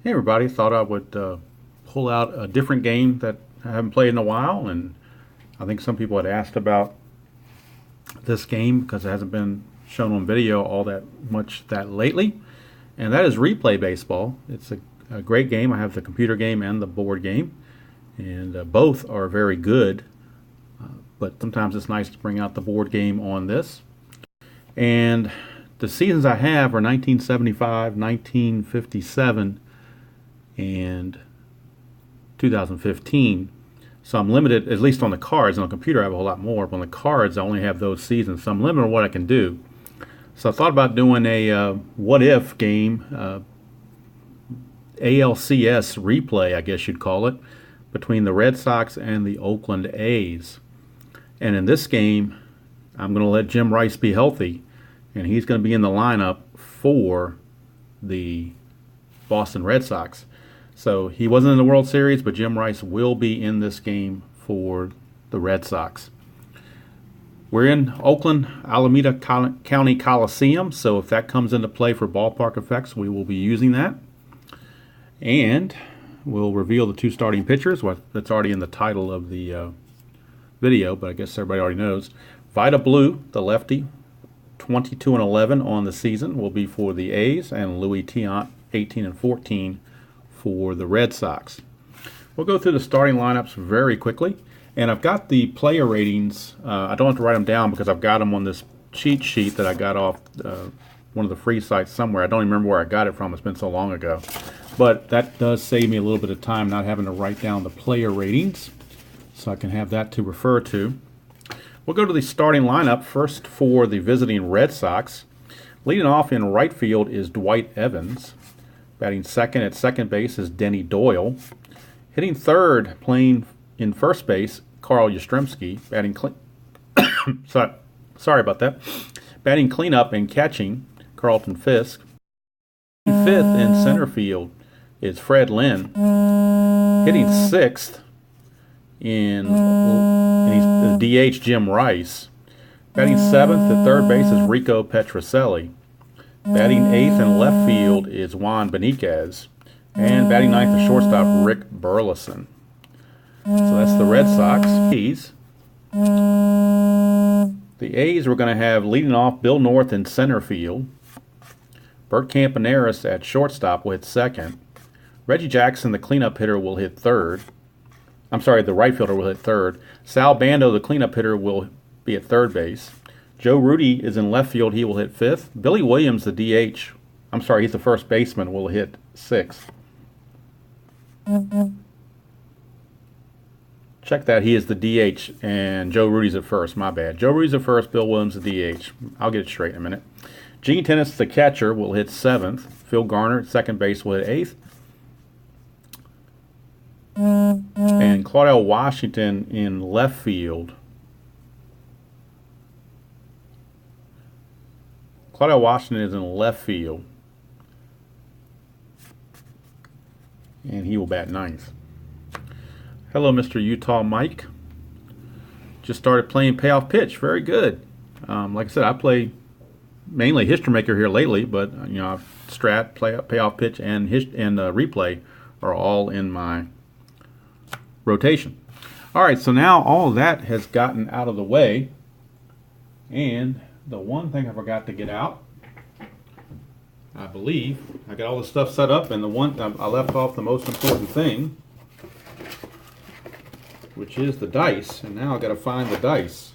Hey everybody, thought I would pull out a different game that I haven't played in a while, and I think some people had asked about this game because it hasn't been shown on video all that much that lately, and that is Replay Baseball. It's a great game. I have the computer game and the board game, and both are very good, but sometimes it's nice to bring out the board game on this. And the seasons I have are 1975, 1957, and 2015. So I'm limited, at least on the cards. On the computer I have a whole lot more, but on the cards I only have those seasons. So I'm limited on what I can do. So I thought about doing a what if game, ALCS replay, I guess you'd call it, between the Red Sox and the Oakland A's. And in this game, I'm going to let Jim Rice be healthy, and he's going to be in the lineup for the Boston Red Sox. So he wasn't in the World Series, but Jim Rice will be in this game for the Red Sox. We're in Oakland, Alameda County Coliseum, so if that comes into play for ballpark effects, we will be using that. And we'll reveal the two starting pitchers. That's already in the title of the video, but I guess everybody already knows. Vida Blue, the lefty, 22-11 on the season, will be for the A's, and Louis Tiant, 18-14 for the Red Sox. We'll go through the starting lineups very quickly, and I've got the player ratings. I don't have to write them down because I've got them on this cheat sheet that I got off one of the free sites somewhere. I don't even remember where I got it from. It's been so long ago. But that does save me a little bit of time not having to write down the player ratings, so I can have that to refer to. We'll go to the starting lineup first for the visiting Red Sox. Leading off in right field is Dwight Evans. Batting second at second base is Denny Doyle. Hitting third, playing in first base, Carl Yastrzemski. Batting sorry about that. Batting cleanup and catching, Carlton Fisk. Fifth in center field is Fred Lynn. Hitting sixth in DH Jim Rice. Batting seventh at third base is Rico Petrocelli. Batting eighth in left field is Juan Beniquez. And batting ninth at shortstop, Rick Burleson. So that's the Red Sox. The A's we're going to have leading off Bill North in center field. Bert Campaneris at shortstop will hit second. Reggie Jackson, the cleanup hitter, will hit third. I'm sorry, the right fielder will hit third. Sal Bando, the cleanup hitter, will be at third base. Joe Rudy is in left field. He will hit fifth. Billy Williams, the DH, I'm sorry, he's the first baseman, will hit sixth. Check that. He is the DH, and Joe Rudy's at first. My bad. Joe Rudy's at first. Bill Williams, the DH. I'll get it straight in a minute. Gene Tennis, the catcher, will hit seventh. Phil Garner at second base will hit eighth. And Claudel Washington in left field. Claudel Washington is in left field, and he will bat ninth. Hello, Mr. Utah Mike. Just started playing Payoff Pitch. Very good. Like I said, I play mainly History Maker here lately, but Strat, Payoff Pitch, and Replay are all in my rotation. All right, so now all of that has gotten out of the way, and the one thing I forgot to get out, I believe, I got all the stuff set up, and the one I left off the most important thing, which is the dice, and now I got to find the dice.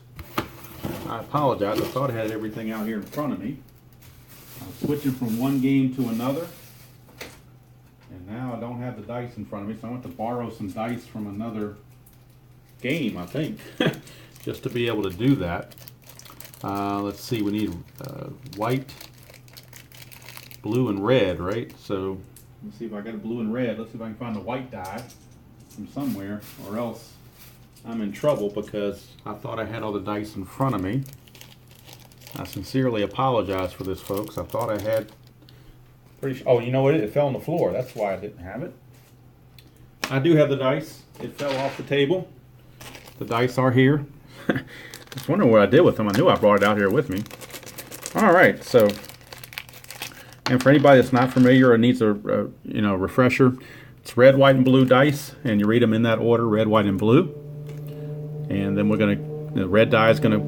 I apologize, I thought I had everything out here in front of me. I'm switching from one game to another, and now I don't have the dice in front of me, so I want to borrow some dice from another game, I think, just to be able to do that. Let's see, we need white, blue, and red, right? So let's see if I got a blue and red. Let's see if I can find the white die from somewhere, or else I'm in trouble because I thought I had all the dice in front of me. I sincerely apologize for this, folks. I thought I had oh, you know what? It fell on the floor. That's why I didn't have it. I do have the dice. It fell off the table. The dice are here. Just wondering what I did with them. I knew I brought it out here with me. All right, so And for anybody that's not familiar or needs a refresher, it's red, white, and blue dice, and you read them in that order: red, white, and blue. And then the red die is gonna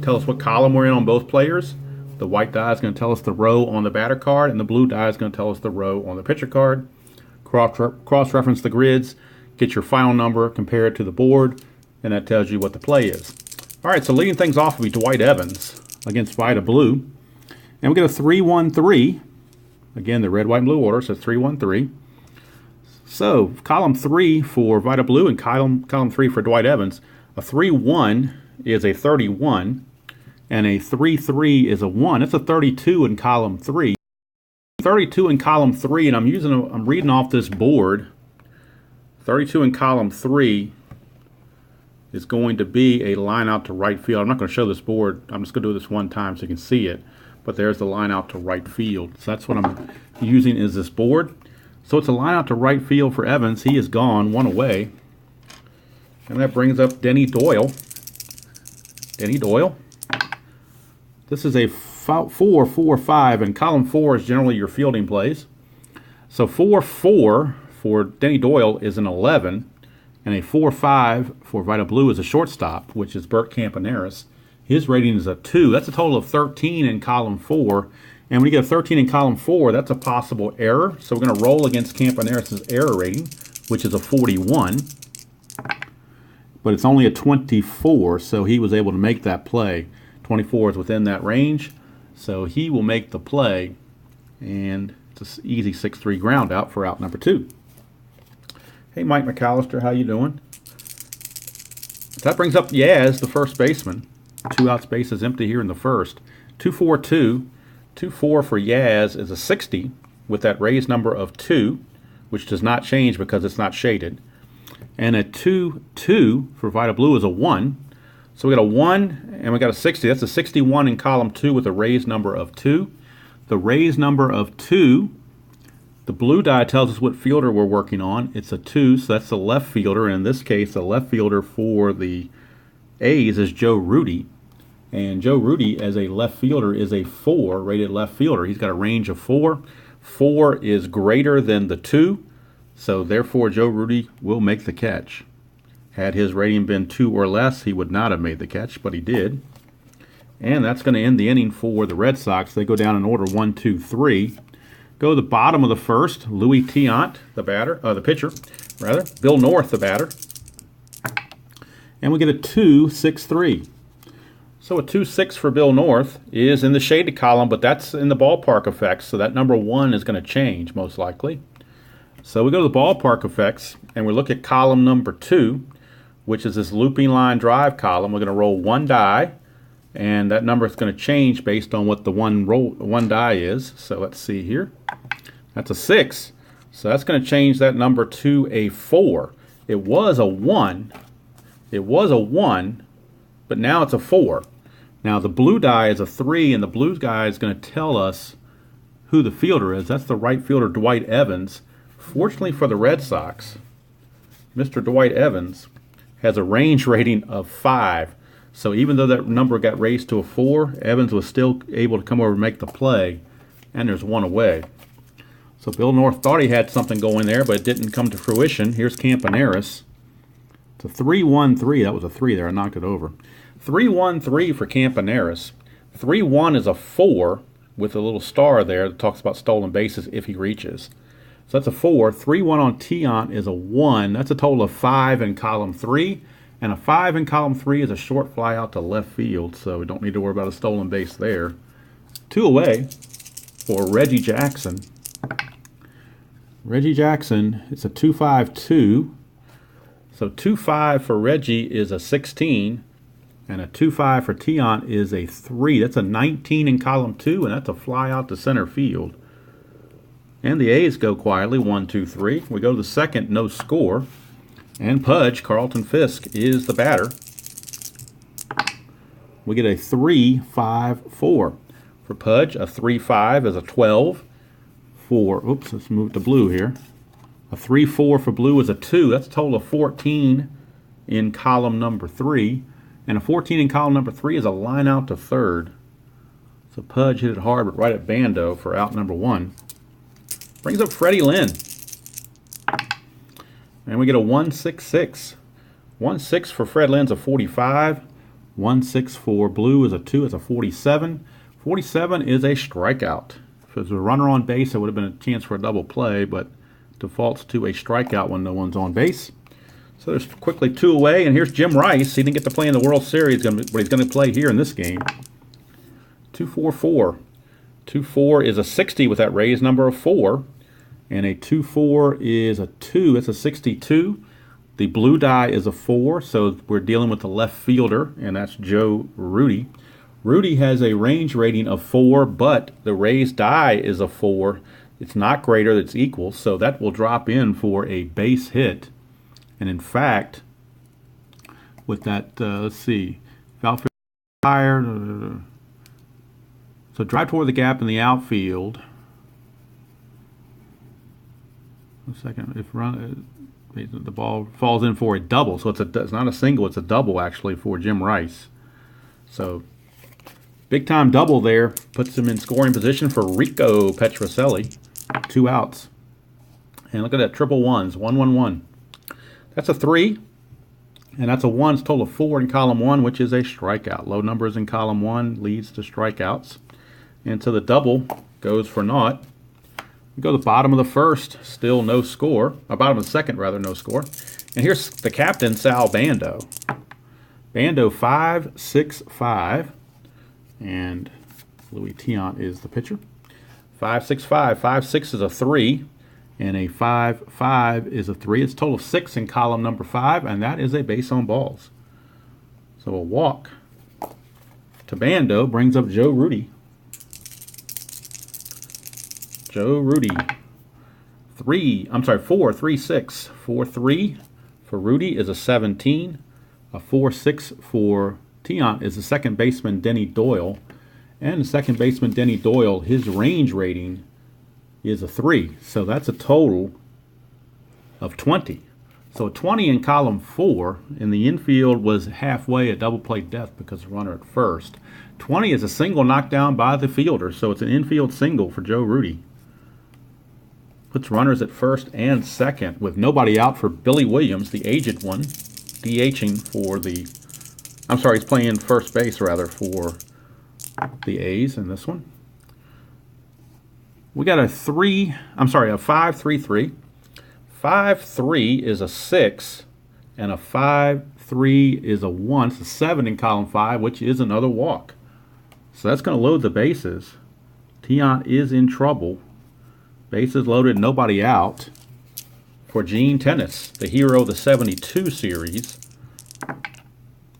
tell us what column we're in on both players. The white die is going to tell us the row on the batter card, and the blue die is going to tell us the row on the pitcher card. Cross-reference the grids, get your final number, compare it to the board, and that tells you what the play is. All right, so leading things off will be Dwight Evans against Vida Blue. And we get a 3-1-3. Again, the red, white, and blue order, so 3-1-3. So column 3 for Vida Blue and column 3 for Dwight Evans. A 3-1 is a 31. And a 3-3 is a 1. It's a 32 in column 3. 32 in column 3, and I'm reading off this board. 32 in column 3 is going to be a line out to right field. I'm not going to show this board. I'm just going to do this one time so you can see it. But there's the line out to right field. So that's what I'm using is this board. So it's a line out to right field for Evans. He is gone, one away. And that brings up Denny Doyle. Denny Doyle. This is a 4-4-5, and column 4 is generally your fielding plays. So 4-4 for Denny Doyle is an 11, and a 4-5 for Vida Blue is a shortstop, which is Bert Campaneris. His rating is a 2. That's a total of 13 in column 4. And when you get a 13 in column 4, that's a possible error. So we're going to roll against Campaneris' error rating, which is a 41. But it's only a 24, so he was able to make that play. 24 is within that range, so he will make the play, and it's an easy 6-3 ground out for out number 2. Hey, Mike McAllister, how you doing? That brings up Yaz, the first baseman. 2 outs, base is empty here in the first. 2-4-2. 2-4 for Yaz is a 60 with that raised number of 2, which does not change because it's not shaded. And a 2-2 for Vida Blue is a 1. So we got a 1 and we got a 60. That's a 61 in column 2 with a raised number of 2. The raised number of 2, the blue die tells us what fielder we're working on. It's a 2, so that's the left fielder. And in this case, the left fielder for the A's is Joe Rudy. And Joe Rudy, as a left fielder, is a 4 rated left fielder. He's got a range of 4. 4 is greater than the 2, so therefore Joe Rudy will make the catch. Had his rating been 2 or less, he would not have made the catch, but he did. And that's going to end the inning for the Red Sox. They go down in order 1, 2, 3. Go to the bottom of the first. Louis Tiant, the pitcher. Bill North, the batter. And we get a 2-6-3. So a 2-6 for Bill North is in the shaded column, but that's in the ballpark effects, so that number 1 is going to change most likely. So we go to the ballpark effects, and we look at column number 2, which is this looping line drive column. We're going to roll 1 die, and that number is going to change based on what the one die is. So let's see here. That's a 6. So that's going to change that number to a 4. It was a 1. It was a 1, but now it's a 4. Now the blue die is a 3, and the blue guy is going to tell us who the fielder is. That's the right fielder, Dwight Evans. Fortunately for the Red Sox, Mr. Dwight Evans has a range rating of 5. So even though that number got raised to a 4, Evans was still able to come over and make the play, and there's 1 away. So Bill North thought he had something going there, but it didn't come to fruition. Here's Campaneris. It's a 3-1-3. That was a 3 there. I knocked it over. 3-1-3 for Campaneris. 3-1 is a 4 with a little star there that talks about stolen bases if he reaches. So that's a 4. 3-1 on Tiant is a 1. That's a total of 5 in column 3. And a 5 in column 3 is a short fly out to left field, so we don't need to worry about a stolen base there. 2 away for Reggie Jackson. Reggie Jackson, it's a 2-5-2. So 2-5 for Reggie is a 16. And a 2-5 for Tiant is a 3. That's a 19 in column 2, and that's a fly out to center field. And the A's go quietly, 1, 2, 3. We go to the second, no score. And Pudge, Carlton Fisk, is the batter. We get a 3-5-4. For Pudge, a 3-5 is a 12. Let's move to blue here. A 3-4 for blue is a 2. That's a total of 14 in column number 3. And a 14 in column number 3 is a line out to third. So Pudge hit it hard, but right at Bando for out number 1. Brings up Freddie Lynn. And we get a 1-6-6. 1-6 for Fred Lynn's a 45. 1-6 for Blue is a 2. It's a 47. 47 is a strikeout. If it was a runner on base, it would have been a chance for a double play, but defaults to a strikeout when no one's on base. So there's quickly 2 away, and here's Jim Rice. He didn't get to play in the World Series, but he's going to play here in this game. 2-4-4. 2-4 is a 60 with that raised number of 4. And a 2-4 is a 2. It's a 62. The blue die is a 4, so we're dealing with the left fielder, and that's Joe Rudi. Rudi has a range rating of 4, but the raised die is a 4. It's not greater, it's equal, so that will drop in for a base hit. And in fact, with that, let's see, outfield higher, so drive toward the gap in the outfield. A second, if the ball falls in for a double, so it's not a single, it's a double actually for Jim Rice. So big time double there, puts him in scoring position for Rico Petrocelli. 2 outs. And look at that, triple ones, 1-1-1. That's a 3, and that's a 1. It's a total of 4 in column 1, which is a strikeout. Low numbers in column 1 leads to strikeouts. And so the double goes for naught. We go to the bottom of the first, still no score. Bottom of the second, rather, no score. And here's the captain, Sal Bando. Bando 5-6-5, and Louis Tiant is the pitcher. 5-6-5. 5-6 is a 3, and a 5-5 is a 3. It's a total of 6 in column number 5, and that is a base on balls. So a walk to Bando brings up Joe Rudi. Joe Rudi. 4-3-6. 4-3 for Rudi is a 17. A 4-6 for Tiant is the second baseman, Denny Doyle. And the second baseman, Denny Doyle, his range rating is a 3. So that's a total of 20. So 20 in column 4, and the infield was halfway a double play death because of runner at first. 20 is a single knocked down by the fielder, so it's an infield single for Joe Rudi. Puts runners at first and second with nobody out for Billy Williams, the aged one, DHing for the, he's playing first base rather for the A's in this one. We got a 5-3-3. 5-3 is a 6, and a 5-3 is a 1. It's a 7 in column 5, which is another walk. So that's going to load the bases. Tiant is in trouble. Bases loaded, nobody out for Gene Tennis, the hero of the 72 series.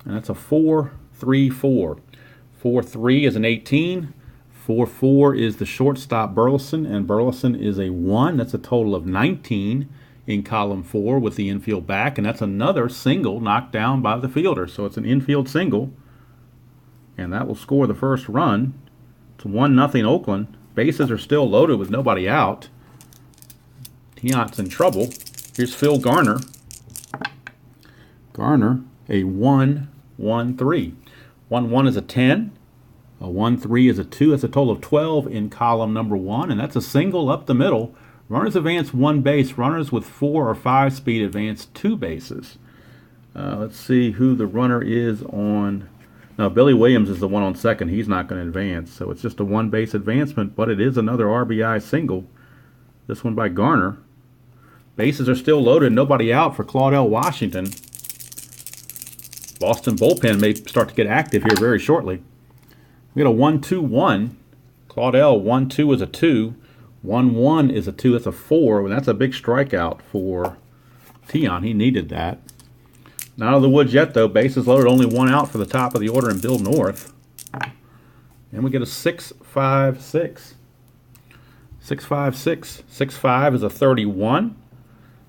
And that's a 4-3-4. 4-3 is an 18. 4-4 is the shortstop Burleson, and Burleson is a 1. That's a total of 19 in column 4 with the infield back, and that's another single knocked down by the fielder. So it's an infield single, and that will score the first run. It's 1-0 Oakland. Bases are still loaded with nobody out. Tiant's in trouble. Here's Phil Garner. Garner, a 1-1-3. 1-1 is a 10. A 1-3 is a 2. That's a total of 12 in column number 1, and that's a single up the middle. Runners advance 1 base. Runners with 4 or 5 speed advance 2 bases. Let's see who the runner is on. No, Billy Williams is the one on second. He's not going to advance, so it's just a 1 base advancement, but it is another RBI single. This one by Garner. Bases are still loaded. Nobody out for Claudell Washington. Boston bullpen may start to get active here very shortly. We got a 1-2-1. Claudell, 1-2 is a 2. 1-1 is a 2. That's a 4. And that's a big strikeout for Tiant. He needed that. Not out of the woods yet, though. Bases loaded, only 1 out for the top of the order in Bill North. And we get a 6-5-6. 6-5-6. 6-5 is a 31.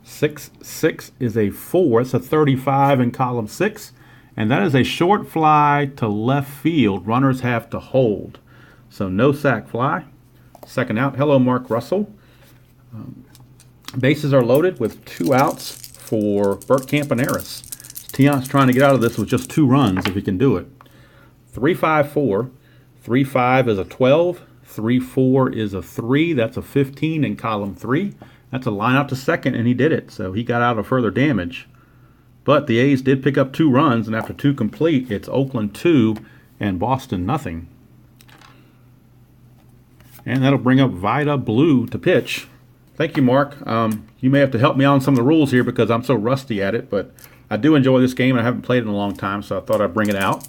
6-6 is a 4. It's a 35 in column 6. And that is a short fly to left field. Runners have to hold. So no sac fly. Second out. Hello, Mark Russell. Bases are loaded with 2 outs for Bert Campaneris. Tiant's trying to get out of this with just 2 runs if he can do it. 3-5-4. 3-5 is a 12. 3-4 is a 3. That's a 15 in column 3. That's a line out to second, and he did it. So he got out of further damage. But the A's did pick up 2 runs, and after 2 complete, it's Oakland 2 and Boston nothing. And that'll bring up Vida Blue to pitch. Thank you, Mark. You may have to help me on some of the rules here because I'm so rusty at it, but I do enjoy this game, and I haven't played it in a long time, so I thought I'd bring it out.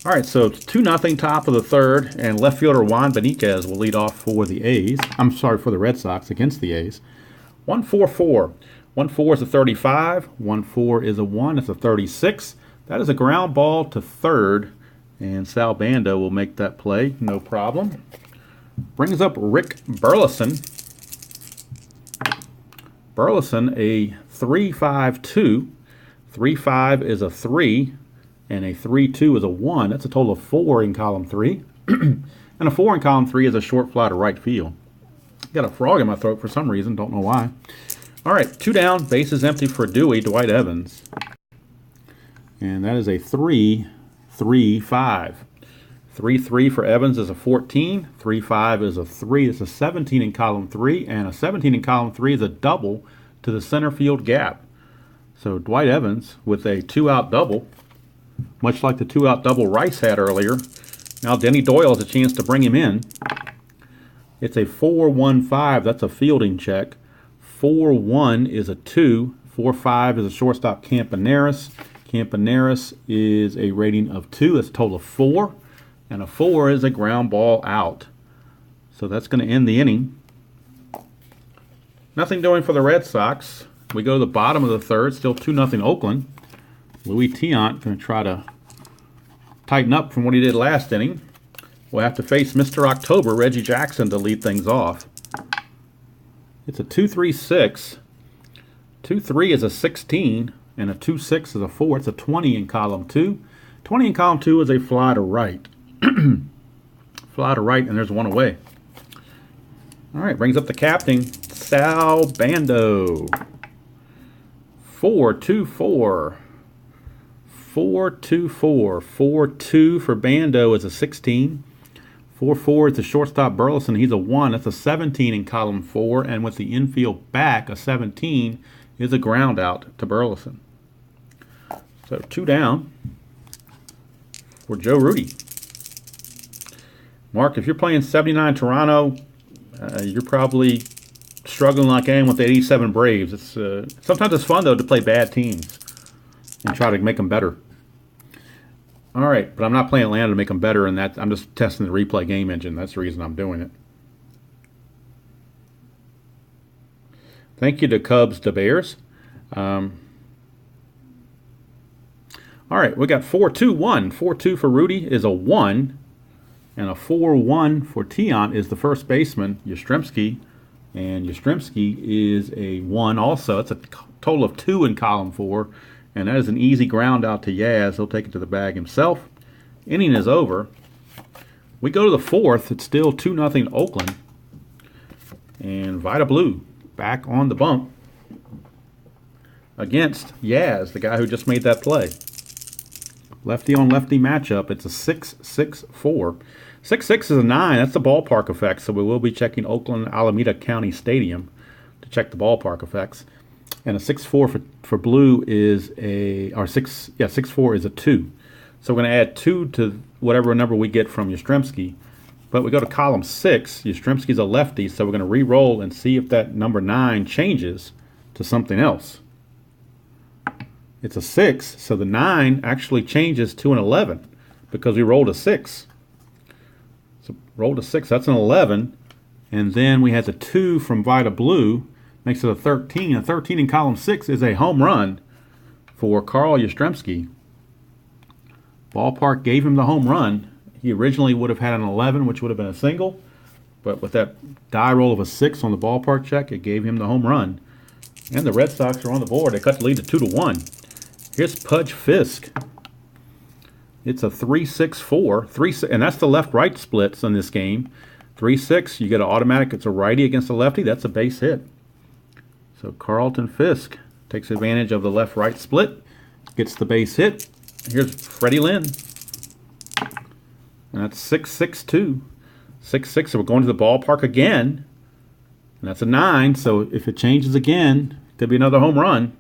All right, so it's 2-0, top of the third, and left fielder Juan Benitez will lead off for the A's. I'm sorry, for the Red Sox against the A's. 1-4-4. 1-4 is a 35. 1-4 is a 1. It's a 36. That is a ground ball to third, and Sal Bando will make that play, no problem. Brings up Rick Burleson. Burleson, a 3-5-2. 3-5 is a 3, and a 3-2 is a 1. That's a total of 4 in column 3. And a 4 in column 3 is a short fly to right field. Got a frog in my throat for some reason, don't know why. All right, 2 down, bases empty for Dwight Evans. And that is a 3-3-5. 3-3 for Evans is a 14. 3-5 is a 3. It's a 17 in column 3, and a 17 in column 3 is a double to the center field gap. So Dwight Evans with a 2-out double, much like the 2-out double Rice had earlier. Now Denny Doyle has a chance to bring him in. It's a 4-1-5. That's a fielding check. 4-1 is a 2. 4-5 is a shortstop Campaneris. Campaneris is a rating of 2. That's a total of 4. And a 4 is a ground ball out. So that's going to end the inning. Nothing doing for the Red Sox. We go to the bottom of the third. Still 2-0 Oakland. Louis Tiant going to try to tighten up from what he did last inning. We'll have to face Mr. October, Reggie Jackson, to lead things off. It's a 2-3-6. 2-3 is a 16, and a 2-6 is a 4. It's a 20 in column 2. 20 in column 2 is a fly to right. Fly to right, and there's one away. All right, brings up the captain, Sal Bando. 4-2-4. 4-2-4. 4-2 for Bando is a 16. 4-4 is the shortstop Burleson. He's a 1. That's a 17 in column 4. And with the infield back, a 17 is a ground out to Burleson. So 2 down for Joe Rudy. Mark, if you're playing 79 Toronto, you're probably struggling like I am with the 87 Braves. Sometimes it's fun, though, to play bad teams and try to make them better. All right, but I'm not playing Atlanta to make them better, and I'm just testing the replay game engine. That's the reason I'm doing it. Thank you to Cubs to Bears. All right, we got 4-2-1. 4-2 for Rudy is a 1, and a 4-1 for Tiant is the first baseman, Yastrzemski, and Yastrzemski is a 1 also. It's a total of 2 in column 4. And that is an easy ground out to Yaz. He'll take it to the bag himself. Inning is over. We go to the fourth. It's still 2-0 Oakland. And Vida Blue back on the bump against Yaz, the guy who just made that play. Lefty on lefty matchup. It's a 6-6-4. 6-6 is a 9. That's the ballpark effect. So we will be checking Oakland Alameda County Stadium to check the ballpark effects. And a 6-4 for Blue is a 6-4 is a 2. So we're going to add 2 to whatever number we get from Yastrzemski. But we go to column 6. Yastrzemski's a lefty, so we're going to re-roll and see if that number 9 changes to something else. It's a 6, so the 9 actually changes to an 11 because we rolled a 6. So rolled a 6, that's an 11. And then we had the 2 from Vida Blue. Makes it a 13. A 13 in column 6 is a home run for Carl Yastrzemski. Ballpark gave him the home run. He originally would have had an 11, which would have been a single. But with that die roll of a 6 on the ballpark check, it gave him the home run. And the Red Sox are on the board. They cut the lead to 2-1. Here's Pudge Fisk. It's a 3-6-4. And that's the left-right splits in this game. 3-6, you get an automatic. It's a righty against a lefty. That's a base hit. So Carlton Fisk takes advantage of the left-right split, gets the base hit. Here's Freddie Lynn. And that's 6-6-2. 6-6, so we're going to the ballpark again. And that's a 9, so if it changes again, it could be another home run.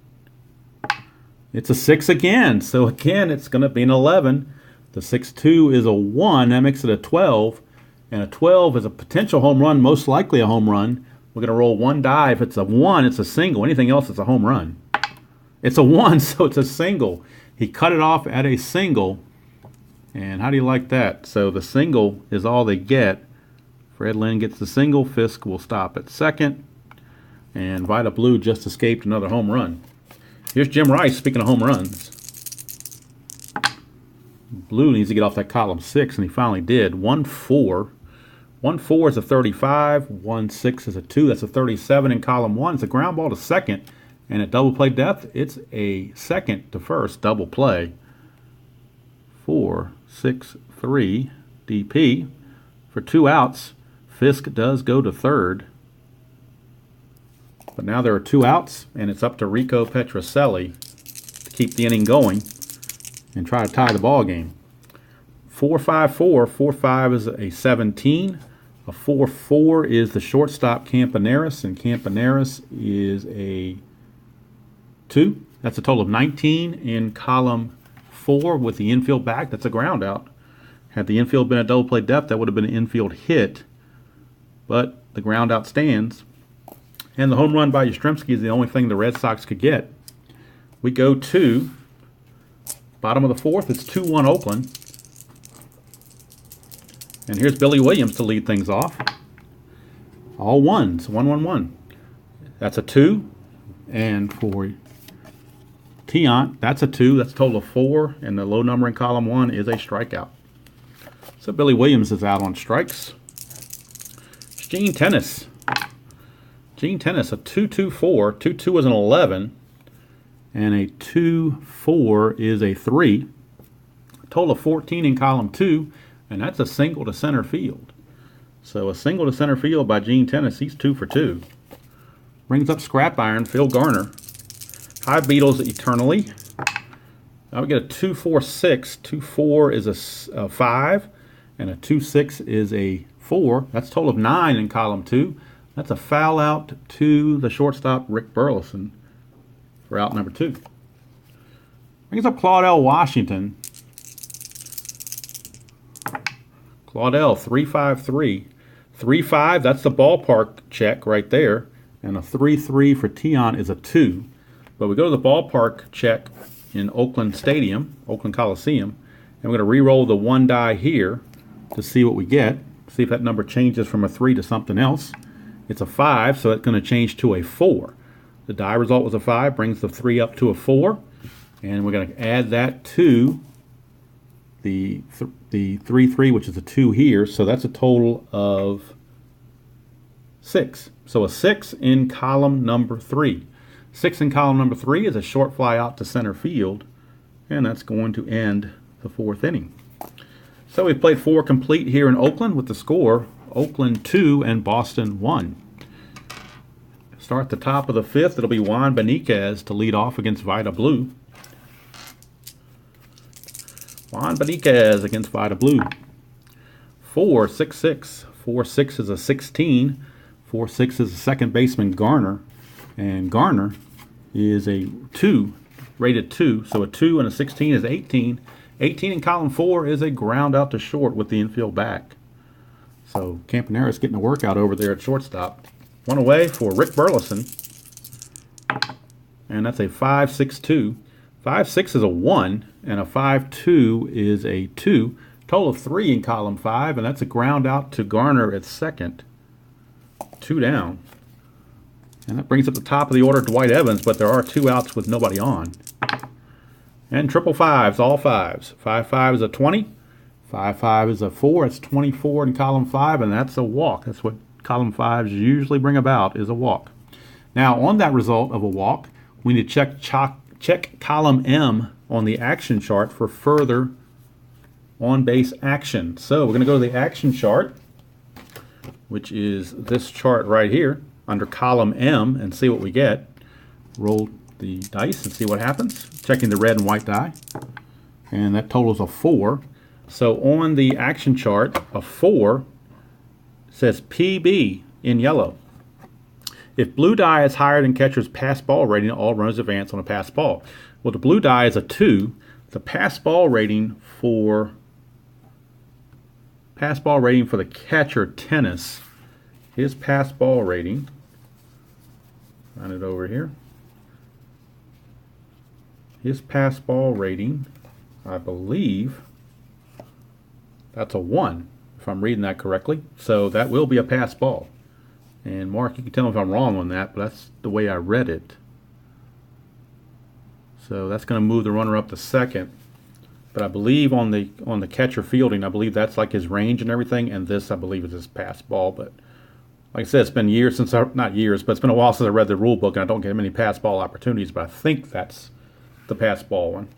It's a 6 again, so again, it's going to be an 11. The 6-2 is a 1, that makes it a 12. And a 12 is a potential home run, most likely a home run. We're going to roll one die. If it's a 1, it's a single. Anything else, it's a home run. It's a 1, so it's a single. He cut it off at a single. And how do you like that? So the single is all they get. Fred Lynn gets the single. Fisk will stop at second. And Vida Blue just escaped another home run. Here's Jim Rice, speaking of home runs. Blue needs to get off that column 6, and he finally did. 1-4. 1-4 is a 35. 1-6 is a 2. That's a 37 in column 1. It's a ground ball to second. And at double play depth, it's a second to first double play. 4-6-3 DP. For 2 outs, Fisk does go to third. But now there are 2 outs, and it's up to Rico Petrocelli to keep the inning going and try to tie the ball game. 4-5-4. 4-5 is a 17. A 4-4 is the shortstop Campaneris, and Campaneris is a 2. That's a total of 19 in column 4 with the infield back. That's a ground out. Had the infield been a double play depth, that would have been an infield hit. But the ground out stands. And the home run by Yastrzemski is the only thing the Red Sox could get. We go to bottom of the 4th. It's 2-1 Oakland. And here's Billy Williams to lead things off. All ones. 1-1-1. That's a 2. And for Tiant, that's a 2. That's a total of 4. And the low number in column 1 is a strikeout. So Billy Williams is out on strikes. It's Gene Tennis. Gene Tennis, a 2-2-4. 2-2 is an 11. And a 2-4 is a 3. A total of 14 in column 2. And that's a single to center field. So a single to center field by Gene Tennis. He's 2 for 2. Brings up scrap iron, Phil Garner. High Beatles eternally. Now we get a 2-4-6. 2-4 is a 5. And a 2-6 is a 4. That's a total of 9 in column 2. That's a foul out to the shortstop, Rick Burleson, for out number 2. Brings up Claudell Washington. Claudell, 3-5-3. 3-5, that's the ballpark check right there. And a 3-3 for Tiant is a 2. But we go to the ballpark check in Oakland Stadium, Oakland Coliseum, and we're going to re-roll the 1 die here to see what we get. See if that number changes from a 3 to something else. It's a 5, so it's going to change to a 4. The die result was a 5, brings the 3 up to a 4. And we're going to add that to the 3-3, which is a 2 here. So that's a total of 6. So a 6 in column number 3. 6 in column number 3 is a short fly out to center field. And that's going to end the 4th inning. So we've played 4 complete here in Oakland with the score Oakland 2 and Boston 1. Start the top of the 5th. It'll be Juan Beniquez to lead off against Vida Blue. Juan Beniquez against Vida Blue. 4-6-6. 4-6 is a 16. 4-6 is a second baseman Garner. And Garner is a 2, rated 2. So a 2 and a 16 is 18. 18 in column 4 is a ground out to short with the infield back. So Campaneris getting a workout over there at shortstop. 1 away for Rick Burleson. And that's a 5-6-2. 5-6 is a 1, and a 5-2 is a 2. Total of 3 in column 5, and that's a ground out to Garner at second. 2 down. And that brings up the top of the order Dwight Evans, but there are 2 outs with nobody on. And triple fives, all 5s. 5-5 is a 20. 5-5 is a 4. It's 24 in column 5, and that's a walk. That's what column 5s usually bring about, is a walk. Now, on that result of a walk, we need to check column M on the action chart for further on-base action. So we're going to go to the action chart, which is this chart right here, under column M, and see what we get. Roll the dice and see what happens. Checking the red and white die. And that totals a 4. So on the action chart, a 4 says PB in yellow. If blue die is higher than catcher's pass ball rating, all runners advance on a pass ball. Well, the blue die is a 2. The pass ball rating for the catcher tennis, his pass ball rating, find it over here. His pass ball rating, I believe, that's a 1, if I'm reading that correctly. So that will be a pass ball. And Mark, you can tell me if I'm wrong on that, but that's the way I read it. So that's going to move the runner up to second. But I believe on the catcher fielding, I believe that's like his range and everything, and this I believe is his pass ball. But like I said, it's been years since not years, but it's been a while since I read the rule book, and I don't get many pass ball opportunities. But I think that's the pass ball one.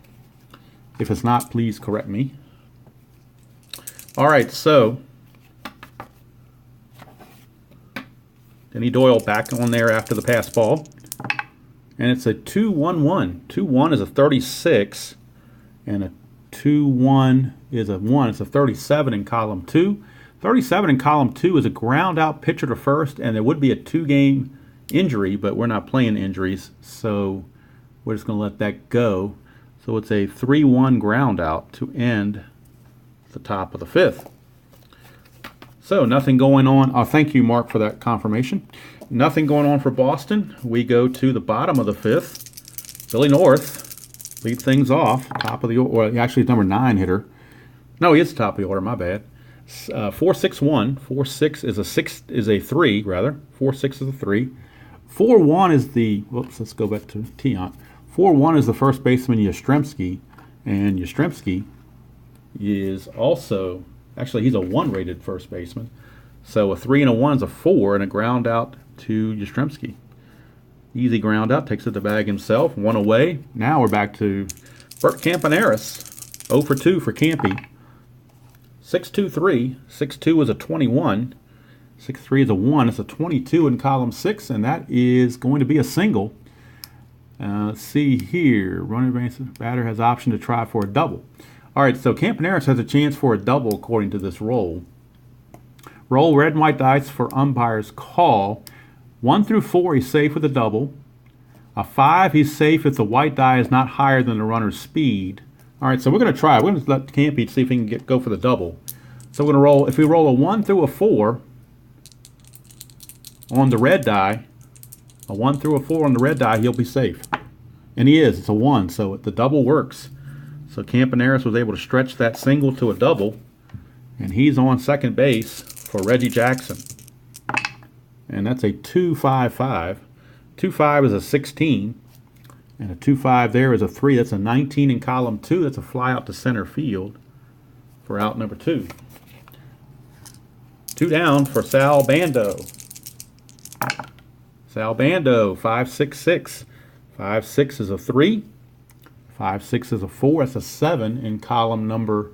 If it's not, please correct me. All right, so Denny Doyle back on there after the pass ball. And it's a 2-1-1. 2-1 is a 36, and a 2-1 is a 1. It's a 37 in column 2. 37 in column 2 is a ground out pitcher to first, and there would be a 2-game injury, but we're not playing injuries, so we're just going to let that go. So it's a 3-1 ground out to end the top of the 5th. So nothing going on. Thank you, Mark, for that confirmation. Nothing going on for Boston. We go to the bottom of the 5th. Billy North leads things off. Top of the order. Well, actually, he's number 9 hitter. No, he is top of the order. My bad. 4-6-1. 4-6 is a 3 rather. 4-6 is a 3. 4-1 is the. Whoops. Let's go back to Tiant. 4-1 is the first baseman Yastrzemski, and Yastrzemski is also. Actually, he's a 1-rated first baseman. So a 3 and a 1 is a 4, and a ground out to Yastrzemski. Easy ground out, takes it to bag himself. 1 away. Now we're back to Bert Campaneris. 0 for 2 for Campy. 6-2-3. 6-2 is a 21. 6-3 is a 1. It's a 22 in column 6, and that is going to be a single. Let's see here. Running batter has option to try for a double. All right, so Campaneris has a chance for a double according to this roll. Roll red and white dice for umpire's call. 1 through 4, he's safe with a double. A 5, he's safe if the white die is not higher than the runner's speed. All right, so we're going to try. We're going to let Campy see if he can go for the double. So we're going to roll. If we roll a 1 through a 4 on the red die, a 1 through a 4 on the red die, he'll be safe. And he is. It's a 1, so the double works. So Campaneris was able to stretch that single to a double, and he's on second base for Reggie Jackson. And that's a 2-5-5. 2-5 is a 16, and a 2-5 there is a 3. That's a 19 in column 2. That's a fly out to center field for out number 2. 2 down for Sal Bando. Sal Bando, 5-6-6. 5-6 is a 3. 5-6 is a 4. That's a 7 in column number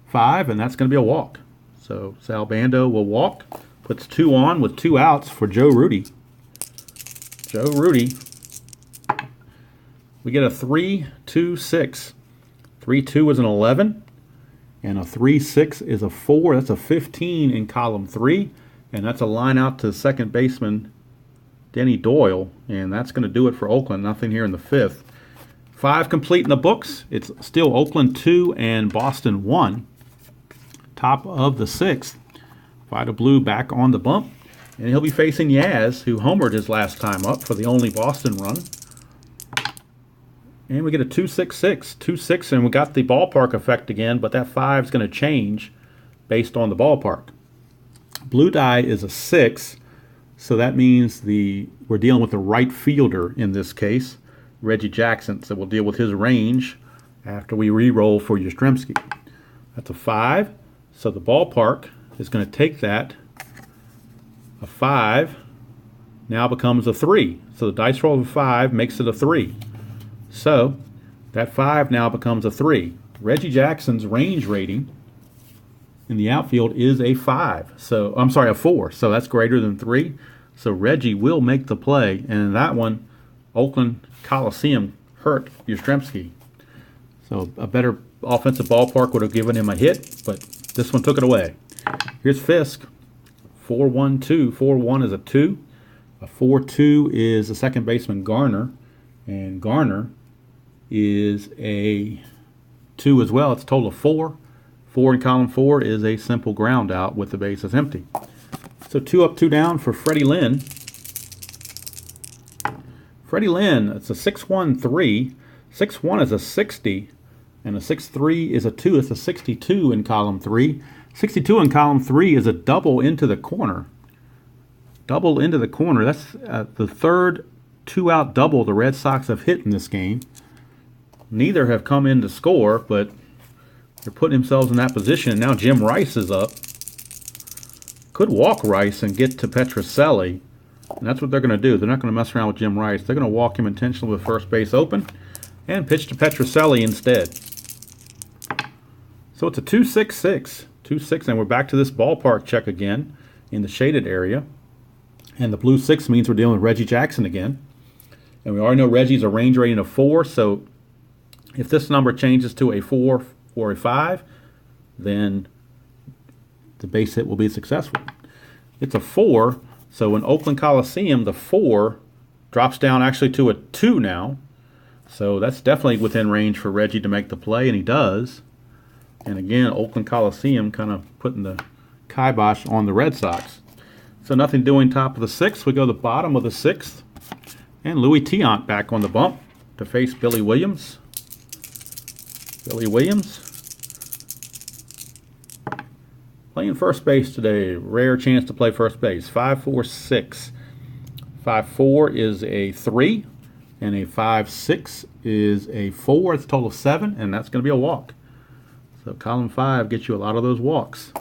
5, and that's going to be a walk. So Sal Bando will walk, puts 2 on with 2 outs for Joe Rudy. Joe Rudy. We get a 3-2-6. 3-2 is an 11, and a 3-6 is a 4. That's a 15 in column 3, and that's a line out to second baseman Denny Doyle, and that's going to do it for Oakland. Nothing here in the 5th. 5 complete in the books. It's still Oakland 2 and Boston 1. Top of the 6th. Vida Blue back on the bump. And he'll be facing Yaz, who homered his last time up for the only Boston run. And we get a 2-6-6. 2-6, and we got the ballpark effect again, but that 5 is going to change based on the ballpark. Blue die is a 6, so that means we're dealing with the right fielder in this case. Reggie Jackson, so we'll deal with his range after we re-roll for Yastrzemski. That's a 5, so the ballpark is going to take that. A 5 now becomes a 3, so the dice roll of a 5 makes it a 3. So that 5 now becomes a 3. Reggie Jackson's range rating in the outfield is a 5. So I'm sorry, a 4. So that's greater than 3. So Reggie will make the play, and in that one, Oakland Coliseum hurt Yastrzemski. So a better offensive ballpark would have given him a hit, but this one took it away. Here's Fisk. 4-1-2. 4-1 is a 2. A 4-2 is the second baseman Garner. And Garner is a 2 as well. It's a total of 4. 4 in column 4 is a simple ground out with the bases empty. So 2 up, 2 down for Freddie Lynn. Freddie Lynn, it's a 6-1-3. 6-1 is a 60. And a 6-3 is a 2. It's a 62 in column 3. 62 in column 3 is a double into the corner. Double into the corner. That's the third 2-out double the Red Sox have hit in this game. Neither have come in to score, but they're putting themselves in that position. Now Jim Rice is up. Could walk Rice and get to Petrocelli. And that's what they're going to do. They're not going to mess around with Jim Rice. They're going to walk him intentionally with first base open and pitch to Petrocelli instead. So it's a 2-6-6. 2-6, and we're back to this ballpark check again in the shaded area. And the blue 6 means we're dealing with Reggie Jackson again. And we already know Reggie's a range rating of 4, so if this number changes to a 4 or a 5, then the base hit will be successful. It's a 4, so in Oakland Coliseum, the 4 drops down actually to a 2 now. So that's definitely within range for Reggie to make the play, and he does. And again, Oakland Coliseum kind of putting the kibosh on the Red Sox. So nothing doing top of the 6th. We go to the bottom of the 6th. And Louis Tiant back on the bump to face Billy Williams. Billy Williams playing first base today. Rare chance to play first base. 5-4-6. 5-4 is a 3. And a 5-6 is a 4. It's a total of 7. And that's going to be a walk. So column 5 gets you a lot of those walks.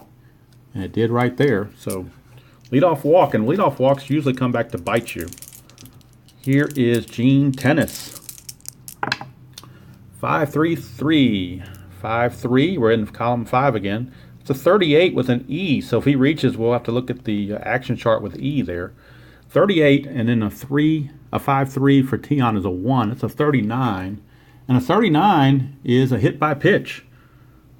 And it did right there. So leadoff walk. And leadoff walks usually come back to bite you. Here is Gene Tennis. 5-3-3. 5-3. We're in column 5 again. It's a 38 with an E. So if he reaches, we'll have to look at the action chart with E there. 38 and then a 5-3 for Tiant is a 1. It's a 39. And a 39 is a hit by pitch.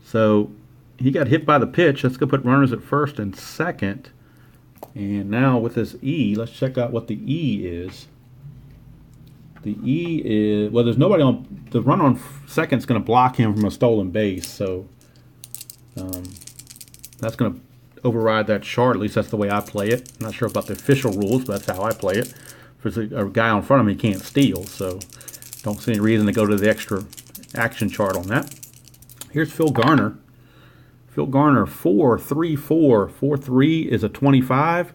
So he got hit by the pitch. Let's go put runners at first and second. And now with this E, let's check out what the E is. The E is, well, there's nobody on, the runner on second is going to block him from a stolen base. So that's going to override that chart. At least that's the way I play it. I'm not sure about the official rules, but that's how I play it. If there's a guy in front of me, he can't steal. So don't see any reason to go to the extra action chart on that. Here's Phil Garner. Phil Garner, 4-3-4. 4-3 is a 25.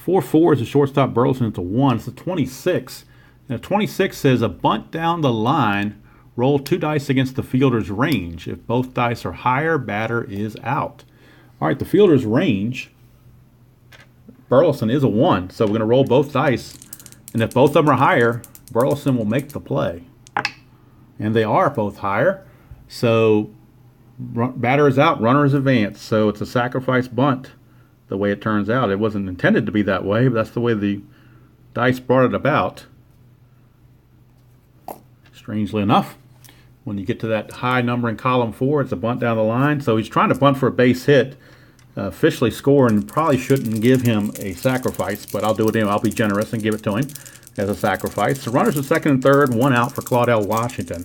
4-4 is a shortstop Burleson. It's a 1. It's a 26. And a 26 says a bunt down the line, roll 2 dice against the fielder's range. If both dice are higher, batter is out. All right, the fielder's range, Burleson is a 1. So we're going to roll both dice. And if both of them are higher, Burleson will make the play. And they are both higher. So batter is out, runner is advanced. So it's a sacrifice bunt the way it turns out. It wasn't intended to be that way, but that's the way the dice brought it about. Strangely enough, when you get to that high number in column 4, it's a bunt down the line. So he's trying to bunt for a base hit, officially score, and probably shouldn't give him a sacrifice, but I'll do it anyway. I'll be generous and give it to him as a sacrifice. The runners at second and third, 1 out for Claudell Washington.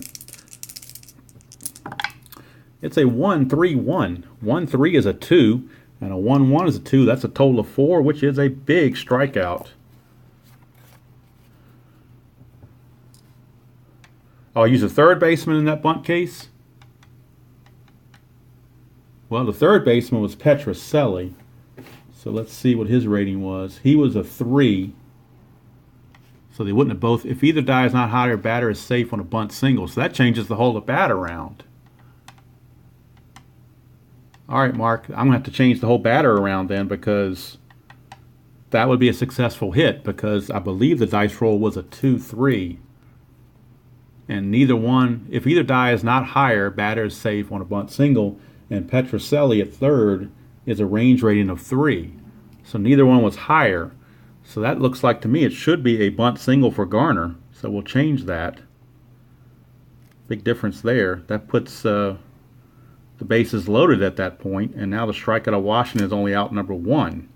It's a 1-3-1. 1-3 is a 2, and a 1-1 is a 2. That's a total of 4, which is a big strikeout. I'll use a third baseman in that bunt case. Well, the third baseman was Petrocelli. So let's see what his rating was. He was a 3. So they wouldn't have both. If either die is not higher, batter is safe on a bunt single. So that changes the whole of bat around. All right, Mark, I'm going to have to change the whole batter around then, because that would be a successful hit, because I believe the dice roll was a 2-3. And neither one, if either die is not higher, batter is safe on a bunt single. And Petrocelli at third is a range rating of 3. So neither one was higher. So that looks like to me it should be a bunt single for Garner. So we'll change that. Big difference there. That puts the bases loaded at that point, and now the strikeout of Washington is only out number 1.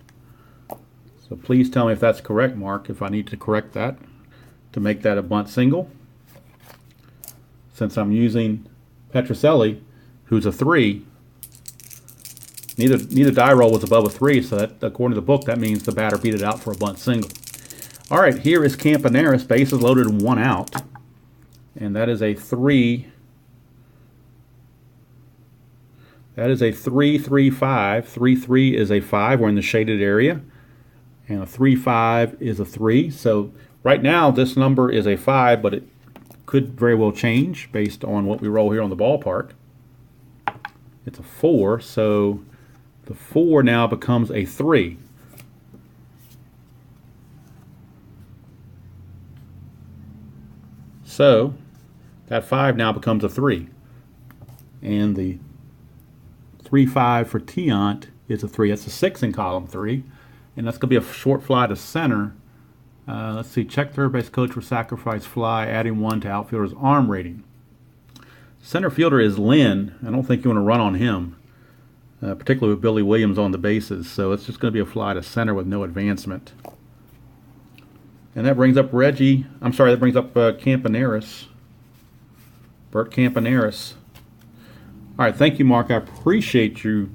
So please tell me if that's correct, Mark, if I need to correct that to make that a bunt single. Since I'm using Petrocelli, who's a 3, neither die roll was above a 3, so that, according to the book, that means the batter beat it out for a bunt single. All right, here is Campaneris, bases loaded and 1 out, and that is a 3. That is a 3-3-5. 3-3 is a 5. We're in the shaded area. And a 3-5 is a 3. So right now this number is a 5, but it could very well change based on what we roll here on the ballpark. It's a 4, so the 4 now becomes a 3. So that 5 now becomes a 3. And the 3-5 for Tiant is a 3. That's a 6 in column 3. And that's going to be a short fly to center. Let's see. Check third base coach for sacrifice fly, adding 1 to outfielder's arm rating. Center fielder is Lynn. I don't think you want to run on him, particularly with Billy Williams on the bases. So it's just going to be a fly to center with no advancement. And that brings up that brings up Campaneris. Bert Campaneris. All right, thank you, Mark. I appreciate you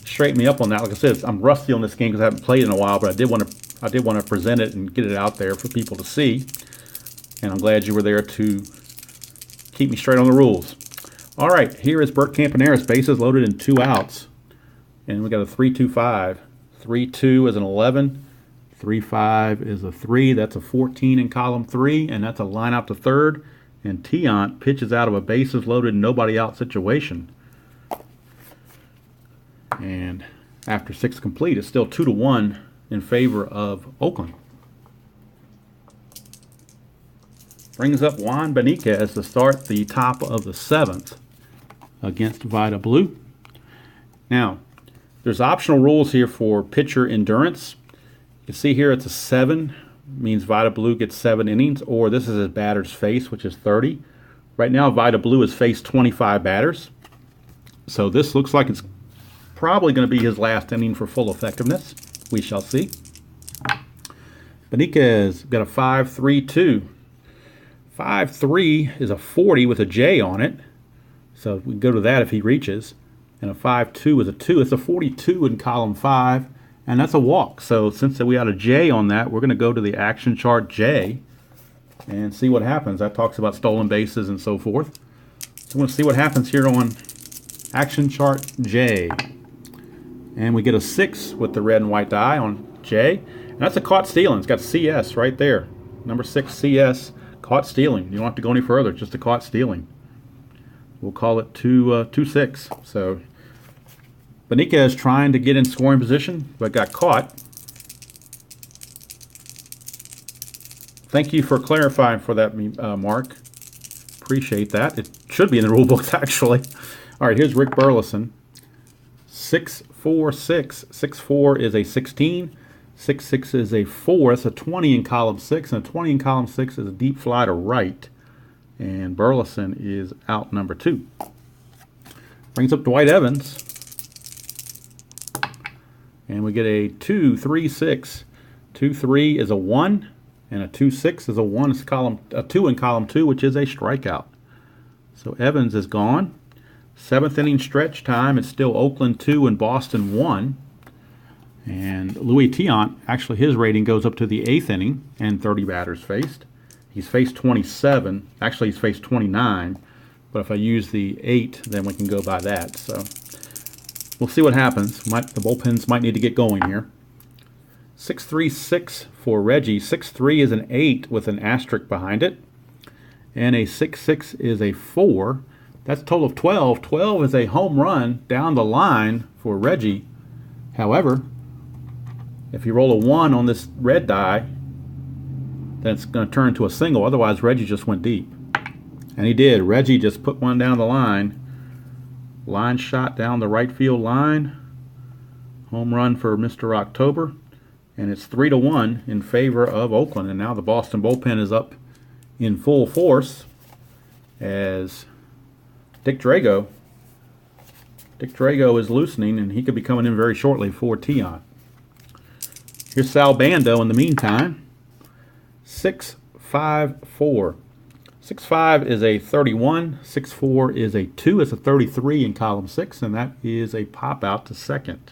straightening me up on that. Like I said, I'm rusty on this game because I haven't played in a while, but I did want to present it and get it out there for people to see. And I'm glad you were there to keep me straight on the rules. All right, here is Bert Campaneris, bases loaded and 2 outs. And we got a 3-2-5. 3-2 is an 11. 3-5 is a 3. That's a 14 in column 3, and that's a line out to third. And Tiant pitches out of a bases loaded, nobody out situation. And after 6 complete, it's still 2-1 in favor of Oakland. Brings up Juan Beniquez to start the top of the 7th against Vida Blue. Now, there's optional rules here for pitcher endurance. You see here it's a 7. Means Vida Blue gets 7 innings, or this is his batter's face, which is 30. Right now, Vida Blue has faced 25 batters. So this looks like it's probably going to be his last inning for full effectiveness. We shall see. Beniquez got a 5-3-2. 5-3 is a 40 with a J on it. So we can go to that if he reaches. And a 5-2 is a 2. It's a 42 in column 5. And that's a walk. So since we had a J on that, we're going to go to the action chart J and see what happens. That talks about stolen bases and so forth. So we're going to see what happens here on action chart J. And we get a 6 with the red and white die on J. And that's a caught stealing. It's got CS right there. Number 6 CS, caught stealing. You don't have to go any further. It's just a caught stealing. We'll call it 2-6. So Beniquez trying to get in scoring position, but got caught. Thank you for clarifying for that, Mark. Appreciate that. It should be in the rule books, actually. All right, here's Rick Burleson. 6-4-6. 6-4 is a 16. 6-6 is a 4. It's a 20 in column 6, and a 20 in column 6 is a deep fly to right. And Burleson is out number 2. Brings up Dwight Evans. And we get a 2-3-6. 2-3 is a 1, and a 2-6 is a 1. It's a 2 in column 2, which is a strikeout. So Evans is gone. 7th inning stretch time. It's still Oakland 2 and Boston 1. And Louis Tiant, actually his rating goes up to the 8th inning and 30 batters faced. He's faced 27. Actually, he's faced 29. But if I use the 8, then we can go by that. So we'll see what happens. The bullpens might need to get going here. 6-3-6 for Reggie. 6-3 is an 8 with an asterisk behind it. And a 6-6 is a 4. That's a total of 12. 12 is a home run down the line for Reggie. However, if you roll a 1 on this red die, then it's going to turn into a single. Otherwise, Reggie just went deep. And he did. Reggie just put one down the line. Line shot down the right field line. Home run for Mr. October. And it's 3-1 in favor of Oakland. And now the Boston bullpen is up in full force as Dick Drago Dick Drago is loosening, and he could be coming in very shortly for Tiant. Here's Sal Bando in the meantime. 6-5-4. 6-5 is a 31. 6-4 is a 2. It's a 33 in column 6, and that is a pop out to second.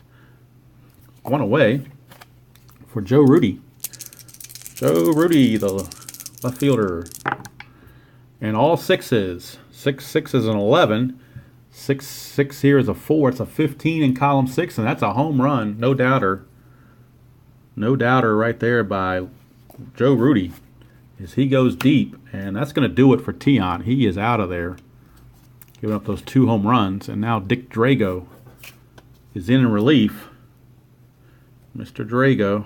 One away for Joe Rudy. Joe Rudy, the left fielder. And all sixes. 6-6 is an 11. 6-6 here is a 4. It's a 15 in column 6, and that's a home run. No doubter. No doubter right there by Joe Rudy as he goes deep, and that's going to do it for Tiant. He is out of there, giving up those 2 home runs, and now Dick Drago is in relief. Mr. Drago.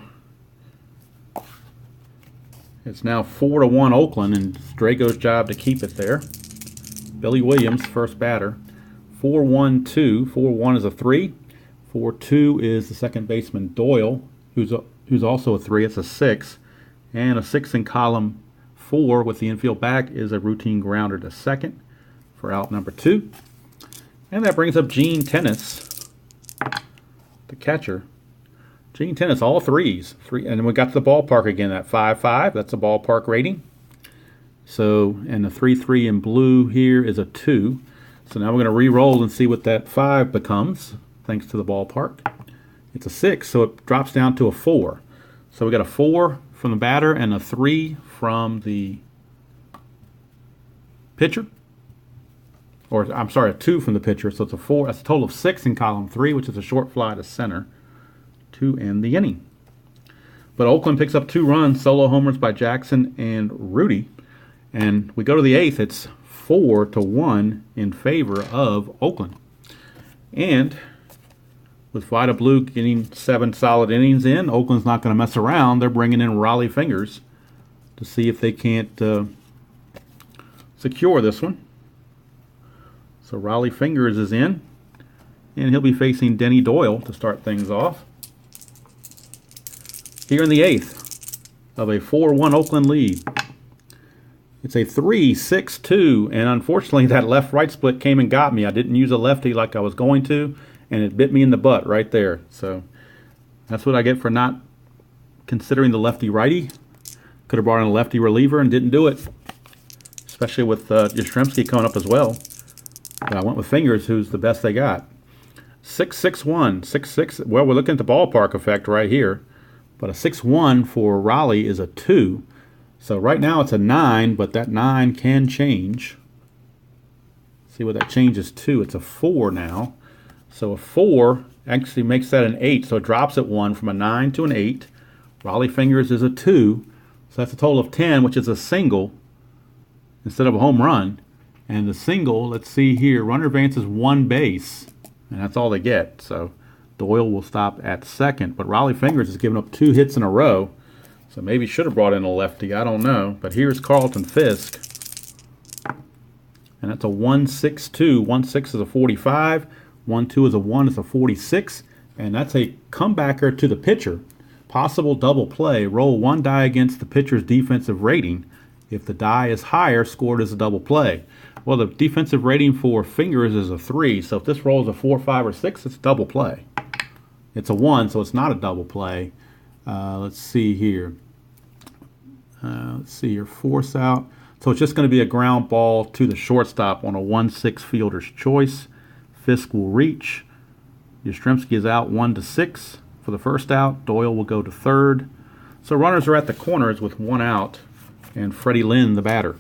It's now 4-1 Oakland, and it's Drago's job to keep it there. Billy Williams, first batter. 4-1-2. 4-1 is a 3. 4-2 is the second baseman Doyle, who's also a 3. It's a 6. And a 6 in column 4 with the infield back is a routine grounder to second for out number 2. And that brings up Gene Tennis, the catcher. Gene Tennis, all 3s. And then we got to the ballpark again at 5-5. That's a ballpark rating. So, and the 3-3 in blue here is a 2. So now we're going to re-roll and see what that 5 becomes, thanks to the ballpark. It's a 6, so it drops down to a 4. So we got a 4 from the batter and a 3 from the pitcher. Or, I'm sorry, a 2 from the pitcher. So it's a 4. That's a total of 6 in column 3, which is a short fly to center to end the inning. But Oakland picks up 2 runs, solo homers by Jackson and Rudy. And we go to the 8th. It's 4-1 in favor of Oakland. And with Vida Blue getting 7 solid innings in, Oakland's not going to mess around. They're bringing in Raleigh Fingers to see if they can't secure this one. So Raleigh Fingers is in, and he'll be facing Denny Doyle to start things off. Here in the 8th of a 4-1 Oakland lead. It's a 3-6-2, and unfortunately that left-right split came and got me. I didn't use a lefty like I was going to, and it bit me in the butt right there. So that's what I get for not considering the lefty-righty. Could have brought in a lefty reliever and didn't do it, especially with Yastrzemski coming up as well. But I went with Fingers, who's the best they got. 6-6-1. 6-6. Well, we're looking at the ballpark effect right here. But a 6-1 for Raleigh is a 2. So right now it's a 9, but that 9 can change. See what that changes to. It's a 4 now. So a 4 actually makes that an 8. So it drops at 1 from a 9 to an 8. Raleigh Fingers is a 2. So that's a total of 10, which is a single instead of a home run. And the single, let's see here, runner advances 1 base. And that's all they get. So Doyle will stop at second. But Raleigh Fingers has given up 2 hits in a row. So maybe should have brought in a lefty. I don't know. But here's Carlton Fisk. And that's a 1-6-2. 1-6 is a 45. 1-2 is a 1. It's a 46. And that's a comebacker to the pitcher. Possible double play. Roll 1 die against the pitcher's defensive rating. If the die is higher, scored as a double play. Well, the defensive rating for Fingers is a 3. So if this rolls a 4, 5, or 6, it's a double play. It's a 1, so it's not a double play. Let's see here. Force out. So it's just going to be a ground ball to the shortstop on a 1-6 fielder's choice. Fisk will reach. Yastrzemski is out 1-6 for the first out. Doyle will go to third. So runners are at the corners with 1 out, and Freddie Lynn, the batter.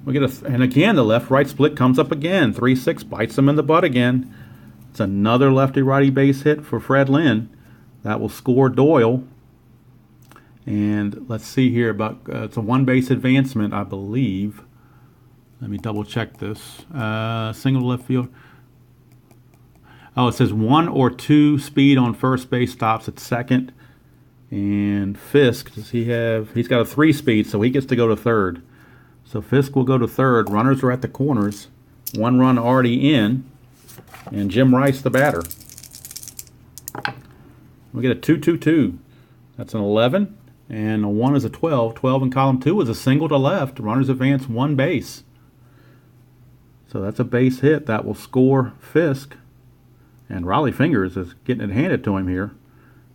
And again, the left-right split comes up again. 3-6 bites him in the butt again. It's another lefty-righty base hit for Fred Lynn. That will score Doyle. And let's see here about it's a 1-base advancement, I believe. Let me double check this. Single left field. Oh, it says 1 or 2 speed on first base stops at second. And Fisk, he's got a 3 speed, so he gets to go to third. So Fisk will go to third. Runners are at the corners. 1 run already in. And Jim Rice, the batter. We get a 2-2-2. That's an 11. And a 1 is a 12. 12 in column 2 is a single to left. Runners advance 1 base. So that's a base hit. That will score Fisk. And Raleigh Fingers is getting it handed to him here.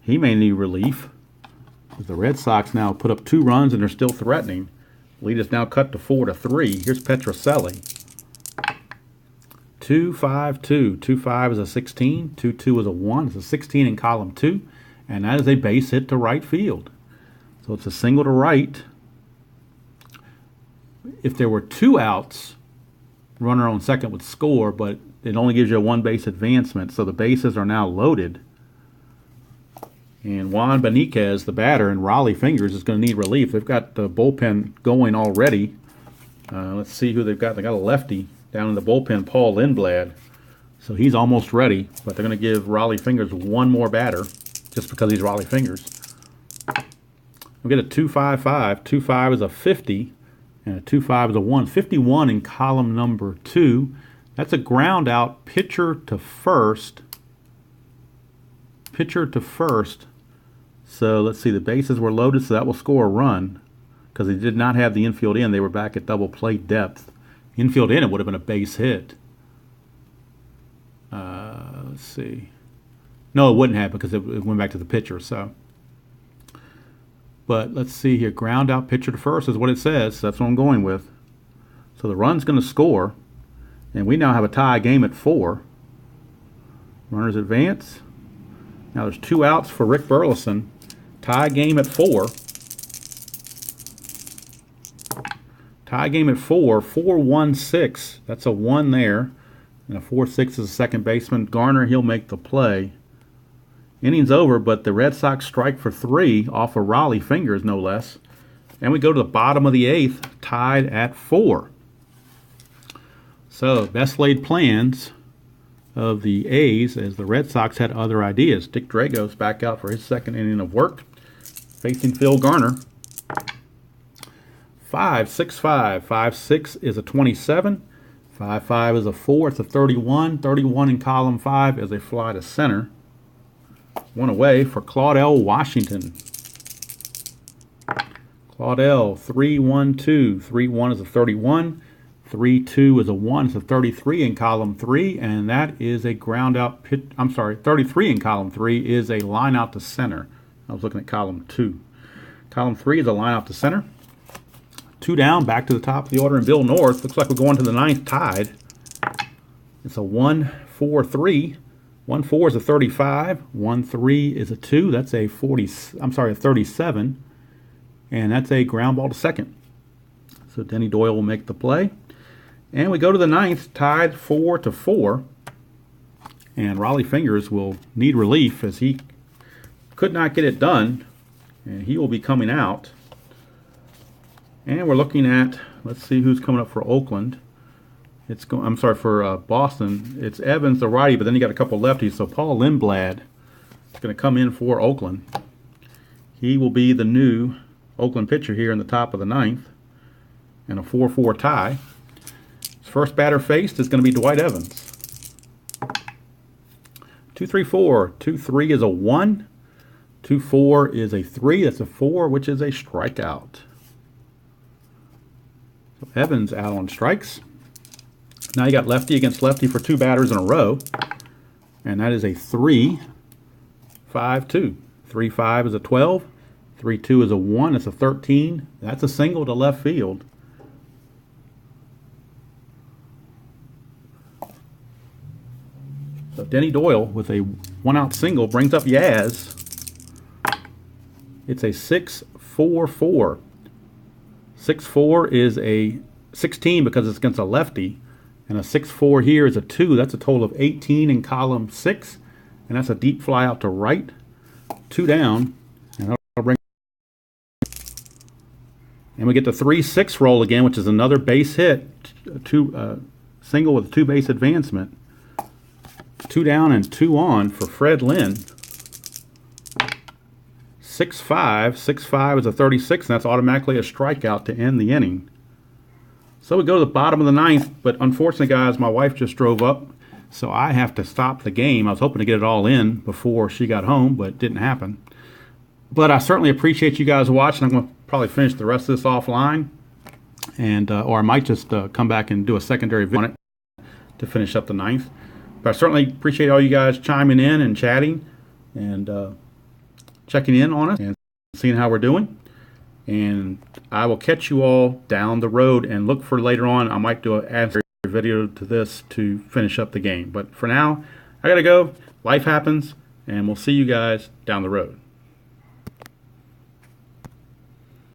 He may need relief. The Red Sox now put up 2 runs and they're still threatening. Lead is now cut to 4-3. Here's Petrocelli. 2-5-2. 2-5 is a 16. 2-2 is a 1. It's a 16 in column 2. And that is a base hit to right field. So it's a single to right. If there were 2 outs, runner on second would score, but it only gives you a 1 base advancement. So the bases are now loaded. And Juan Beniquez, the batter, and Raleigh Fingers is going to need relief. They've got the bullpen going already. Let's see who they've got. They got a lefty down in the bullpen, Paul Lindblad. So he's almost ready, but they're going to give Raleigh Fingers 1 more batter just because he's Raleigh Fingers. We get a 2-5-5. 2-5 is a 50, and a 2-5 is a 1. 51 in column number 2. That's a ground out, pitcher to first. Pitcher to first. So let's see, the bases were loaded, so that will score a run because they did not have the infield in. They were back at double play depth. Infield in, it would have been a base hit. Let's see. No, it wouldn't have because it went back to the pitcher. So, but let's see here. Ground out, pitcher to first is what it says. So that's what I'm going with. So the run's going to score, and we now have a tie game at 4. Runners advance. Now there's 2 outs for Rick Burleson. Tie game at 4. Tie game at 4. 4-1-6. That's a 1 there. And a 4-6 is a second baseman. Garner, he'll make the play. Innings over, but the Red Sox strike for 3 off of Raleigh Fingers, no less. And we go to the bottom of the 8th, tied at 4. So, best laid plans of the A's as the Red Sox had other ideas. Dick Drago's back out for his second inning of work, facing Phil Garner. 5-6-5. 5-6 is a 27. 5-5 is a 4. It's a 31. 31 in column 5 is a fly to center. 1 away for Claudel Washington. Claudel, 3-1-2. 3-1 is a 31. 3-2 is a 1. It's a 33 in column 3, and that is a ground out pitch. I'm sorry, 33 in column 3 is a line out to center. I was looking at column 2. Column 3 is a line out to center. 2 down, back to the top of the order, and Bill North. Looks like we're going to the 9th tied. It's a 1-4-3. 1-4 is a 35. 1-3 is a 2. That's a 37. And that's a ground ball to second. So Denny Doyle will make the play. And we go to the 9th, tied 4-4. And Raleigh Fingers will need relief as he could not get it done. And he will be coming out. And we're looking at, let's see who's coming up for Oakland. For Boston. It's Evans, the righty, but then you got a couple lefties. So Paul Lindblad is going to come in for Oakland. He will be the new Oakland pitcher here in the top of the 9th. And a 4-4 tie. His first batter faced is going to be Dwight Evans. 2-3-4. 2-3 is a 1. 2-4 is a 3. That's a 4, which is a strikeout. So Evans out on strikes. Now you got lefty against lefty for 2 batters in a row. And that is a 3-5-2. 3-5 is a 12. 3-2 is a 1. It's a 13. That's a single to left field. So Denny Doyle with a 1-out single brings up Yaz. It's a 6-4-4. 6-4 is a 16 because it's against a lefty. And a 6-4 here is a 2. That's a total of 18 in column 6. And that's a deep fly out to right. 2 down. And that'll bring. And we get the 3-6 roll again, which is another base hit. Single with a 2 base advancement. 2 down and 2 on for Fred Lynn. 6-5. 6-5 is a 36, and that's automatically a strikeout to end the inning. So we go to the bottom of the 9th, but unfortunately, guys, my wife just drove up, so I have to stop the game. I was hoping to get it all in before she got home, but it didn't happen. But I certainly appreciate you guys watching. I'm going to probably finish the rest of this offline, and or I might just come back and do a secondary video on it. to finish up the ninth. But I certainly appreciate all you guys chiming in and chatting and checking in on us and seeing how we're doing. And I will catch you all down the road, and look for later on. I might do an answer video to this to finish up the game. But for now, I gotta go. Life happens, and we'll see you guys down the road.